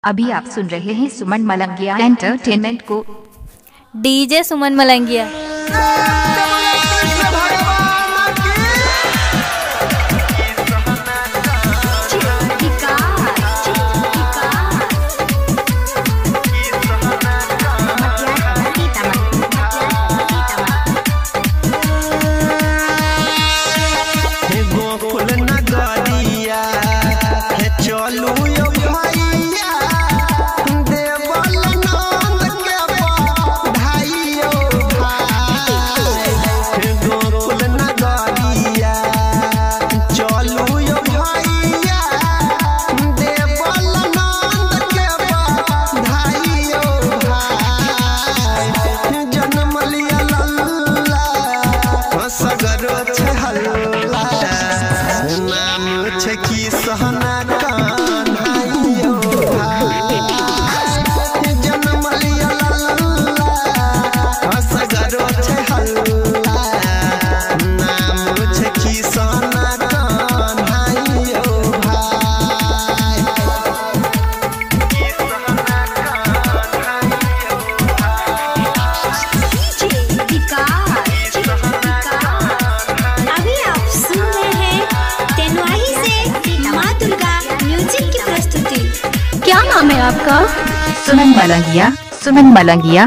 अभी आप सुन रहे हैं सुमन मलंगिया एंटरटेनमेंट को। डीजे सुमन मलंगिया। की सहना कान्हाइयो जन्म लिया लल्ला सगरो छे हल्ला नाम छे की सहना कान्हाइयो अभी आप सुन रहे हैं तेनुआही से माँ दुर्गा म्यूजिक की प्रस्तुति। क्या नाम है आपका? सुमन मलंगिया। सुमन मलंगिया।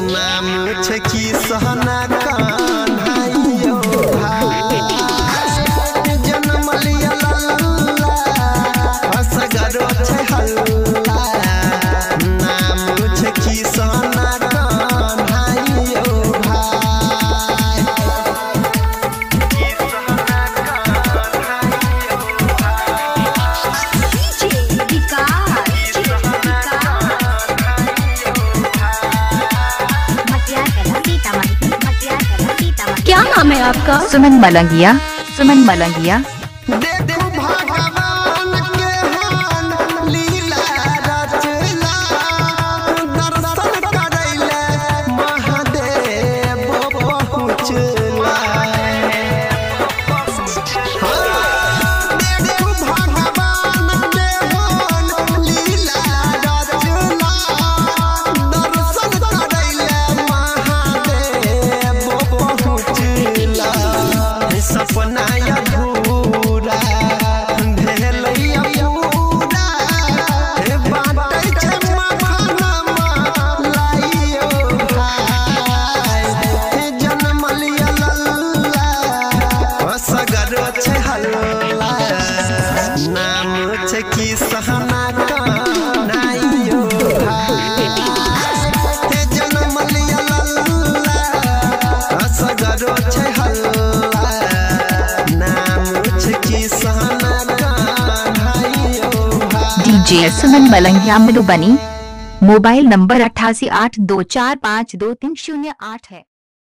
नाम छे की सहना कान्हाइयो जन्म लिया लल्ला सगरो छे हल्ला नाम छे की सहना कान्हाइयो क्या नाम है आपका? सुमन मलंगिया। सुमन मलंगिया। देखो भगवान के हान लीला रचला दर्शन करैले महादेव पहुँचला। देखो भगवान के हान लीला रचला दर्शन करैले महादेव पहुँचला। सपना अधूरा भेलैया पूरा बाटै छै मखाना लाइयो भाई जन्म लिया लल्ला सगरो छै हल्ला नाम छै की सहना कान्हाइयो जन्म लिया लल्ला सगरो छै हल्ला डीजे सुमन मलंगिया मधुबनी। मोबाइल नंबर 8882452308 है।